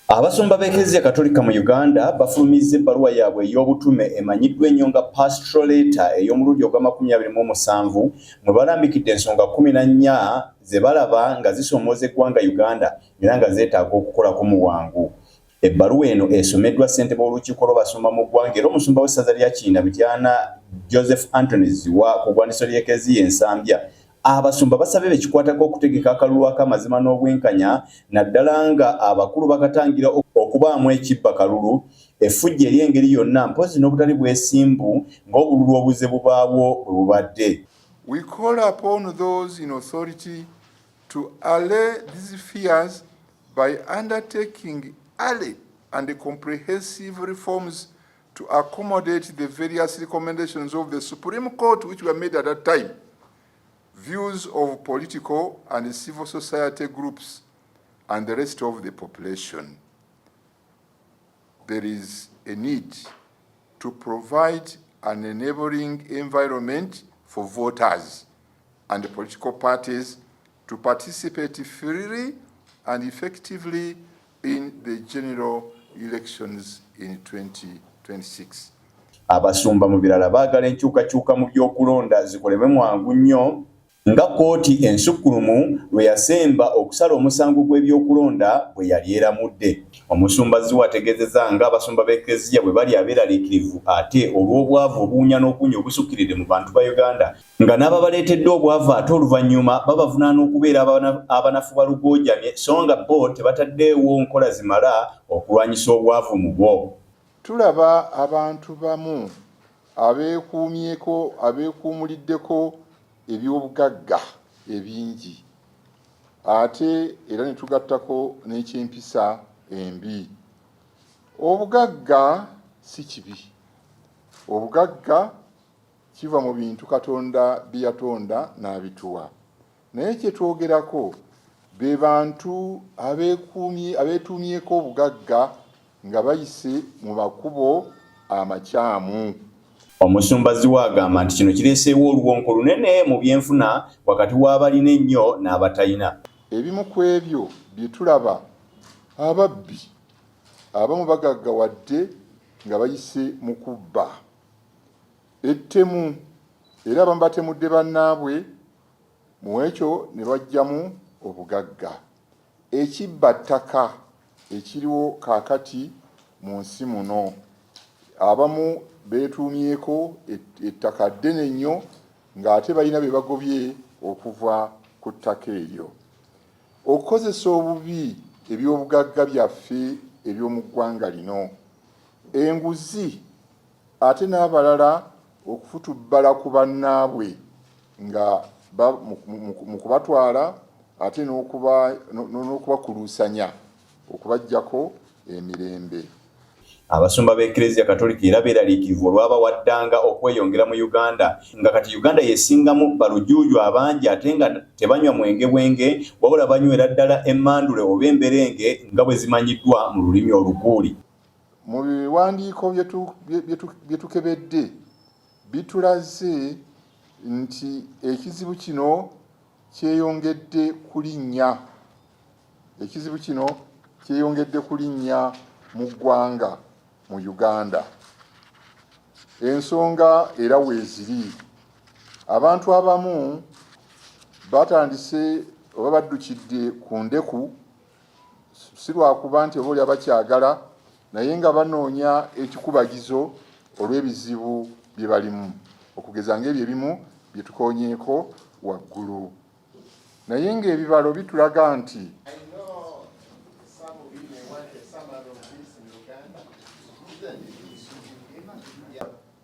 Abasumba b'Eklezia Katolika mu Uganda bafulumizza ebbaluwa yaabwe ey'obutume emanyiddwa ennyo nga Pastoral Letter ey'omulundi ogwa 27 mwe balambikidde ensonga 14 ze balaba nga zisoomooza eggwanga Uganda era nga zeetaaga okukolako mu bwangu. Ebbaluwa eno esomeddwa ssentebe w'olukiiko lw'abasumba mu ggwanga era omusumba w'essaza lya Kiina Mityana Joseph Anthony Ziwa ku ggwandiso ly'Eklezia Ensambya. Abasumba basabye bekikwatako okutegeka akalulu ak'amazima n'obwenkanya naddala nga abakulu bakatangira okubaamu ekibba kalulu effujjo ery'engeri yonna mpozi n'obutali bwesimbu ng'obululu obuze bubaawo bwe bubadde. We call upon those in authority to allay these fears by undertaking early and comprehensive reforms to accommodate the various recommendations of the Supreme Court which were made at that time, views of political and civil society groups and the rest of the population. There is a need to provide an enabling environment for voters and political parties to participate freely and effectively in the general elections in 2026. Abasumba mu birala baagala enkyukakyuka mu by'okulonda zikolebwe mwangu nnyo nga kkooti ensukkulumu lwe yasemba okusala omusango gw'ebyokulonda bwe yali eramudde. Omusumba Ziwa ategeezezza nga abasumba b'Eklezia bwe bali abeeraliikirivu ate olw'obwavu obuwunya n'okuwunya obusukkiridde mu bantu ba Uganda nga n'ababaleetedde obwavu ate oluvannyuma babavunaana okubeera abanafu balugoojamye so nga bo tebataddeewo nkola zimala okulwanyisa obwavu mu bo. Tulaba abantu bamu abeekuumuliddeko eby'obugagga ebingi ate era ne tugattako n'ekyempisa embi. Obugagga si kibi. Obugagga kiva mu bintu Katonda bye yatonda n'abituwa. Naye kye twogerako be bantu abeetuumyeko obugagga nga bayise mu makubo amakyamu. Omusumba Ziwa agamba nti kino kireeseewo oluwonko lunene mu byenfuna wakati w'abalina ennyo n'abatalina. Ebimu ku ebyo bye tulaba ababbi abamu bagaggawadde nga bayise mu kubba, ettemu era abamu batemudde bannaabwe mu ekyo ne bajjamu obugagga. Ekibbattaka ekiriwo kaakati mu nsi muno abamu beetuumyeko ettaka ddene nnyo ng'ate balina bye bagobye okuva ku ttaka eryo. Okukozesa obubi eby'obugagga byaffe eby'omu ggwanga lino, enguzi ate n'abalala okufutubbala ku bannaabwe nga mu kubatwala ate n'okubakuluusanya okubaggyako emirembe. Abasumba b'Eklezia Katolika era beeraliikirivu olw'abawaddanga okweyongera mu Uganda nga kati Uganda yesingamu balujuuju abangi ate nga tebanywa mwenge bwenge wabula banywera ddala emmandule oba emberenge nga bwe zimanyiddwa mu lulimi olukuuli. Mu biwandiiko bye tukebedde bitulaze nti ekizibu kino kyeyongedde kulinnya mu ggwanga mu Uganda. Ensonga era weeziri. Abantu abamu batandise oba baddukidde ku ndeku si lwakuba nti obaolya bakyagala naye nga banoonya ekikubagizo olw'ebizibu bye balimu, okugeza ng'ebyo ebimu bye tukoonyeeko waggulu. Naye ng'ebibalo bitulaga nti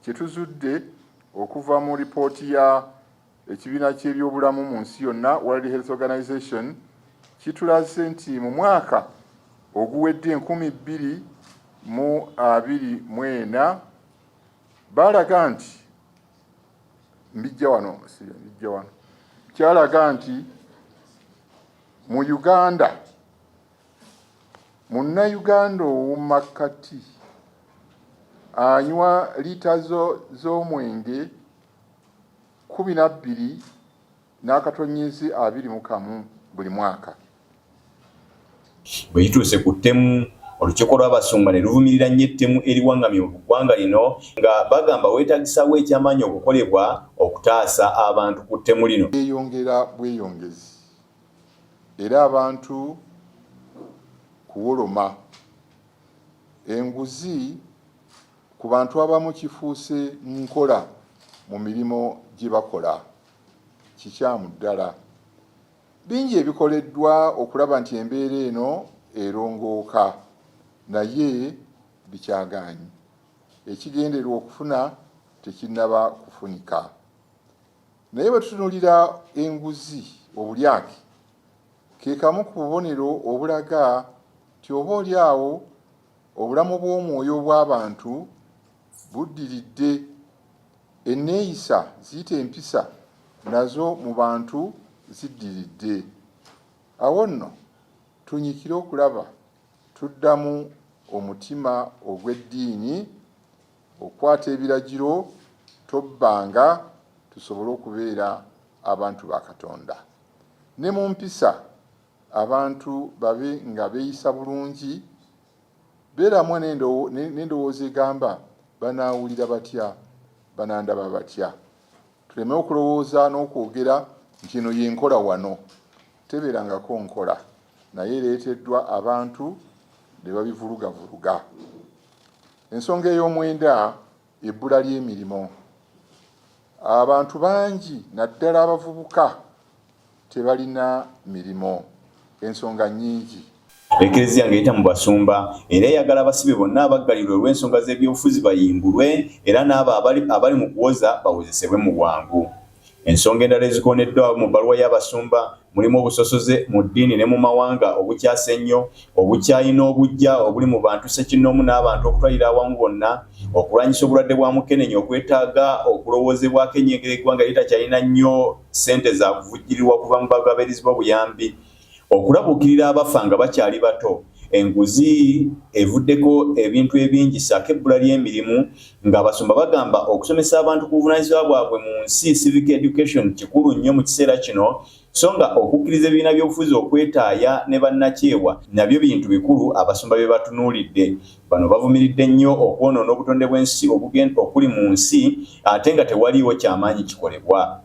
kyetuzudde okuva mu lipooti ya ekibiina ky'ebyobulamu mu nsi yonna World Health Organization kitulaze nti mu mwaka oguwedde 2024 balaga nti kyalaga nti mu Uganda Munnayuganda ow'omumakkati anywa liita z'omwenge 12 n'akatonyezi 21 buli mwaka. Bwe kituuse ku ttemu olukiiko lw'abasumba ne luvumirira nnyo ettemu eriwangamye mu ggwanga lino nga bagamba weetagisawo ekyamaanyi okukolebwa okutaasa abantu ku ttemu lino. Yeeyongera bweyongezi era abantu kuwoloma. Enguzi ku bantu abamu kifuuse nkola mu mirimu gye bakola. Kikyamu ddala. Bingi ebikoleddwa okulaba nti embeera eno erongooka, naye bikyagaanyi. Ekigenderwa okufuna tekinnaba kufunika. Naye bwe tutunuulira enguzi obulyake, ke kamu ku bubonero obulaga nti oboolyawo obulamu bw'omwoyo bw'abantu buddiridde. Enneeyisa ziyita empisa nazo mu bantu ziddiridde. Awo nno tunyikire okulaba tuddamu omutima ogw'eddiini, okukwata ebiragiro, tobbanga, tusobole okubeera abantu ba Katonda. Ne mu mpisa abantu babe nga beeyisa bulungi, beeramu n'endowooza egamba banaawulira batya, banandaba batya. Tuleme okulowooza n'okwogera nti eno y'enkola wano. Tebeerangako nkola, naye ereeteddwa abantu ne babivulugavuluga. Ensonga ey'omwenda, ebbula ly'emirimu. Abantu bangi naddala abavubuka tebalina mirimu. Ensonga nnyingi. Eklezia ng'eyita mu basumba era eyagala abasibe bonna abaggalirwa olw'ensonga z'ebyobufuzi bayimbulwe era n'abo abali mu kuwoza bawozesebwe mu bwangu. Ensonga endala ezikoneddwa mu bbaluwa y'abasumba mulimu obusosoze mu ddiini ne mu mawanga obukyase ennyo, obukyayina obujja obuli mu bantu ssekinnoomu n'abantu okutwalira awamu bonna, okulwanyisa obulwadde bwa mukenenya okwetaaga okulowoozebwako ennyengera eggwanga litakyalina nnyo ssente za kuvujjirirwa kuva mu bagabeerezi b'obuyambi, okulabuukirira abafa nga bakyali bato. Enguzi evuddeko ebintu ebingi ssaako ebbula ly'emirimu, ng'abasumba bagamba okusomesa abantu ku buvunaanyizibwa bwabwe mu nsi civic education kikulu nnyo mu kiseera kino, so nga okukkiriza ebibiina by'obufuzi okwetaaya ne bannakyewa nabyo bintu bikulu abasumba bye batunuulidde. Bano bavumiridde nnyo okwonoona obutonde bw'ensi okuli mu nsi ate nga tewaliiwo kyamaanyi kikolebwa.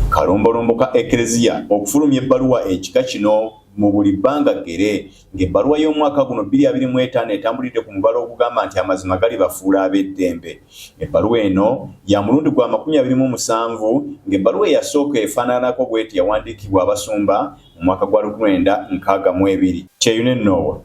Kalombolombo ka Eklezia okufulumya ebbaluwa ekika kino mu buli bbanga ggere, ng'ebbaluwa y'omwaka guno 2025 etambulidde ku mubala ogugamba nti amazima gali bafuula ab'eddembe. Ebbaluwa eno ya mulundi gwa 27, ng'ebbaluwa eyasooka efaananako bw'eti yawandiikibwa abasumba mu mwaka gwa 1962. Kyeyune Noah.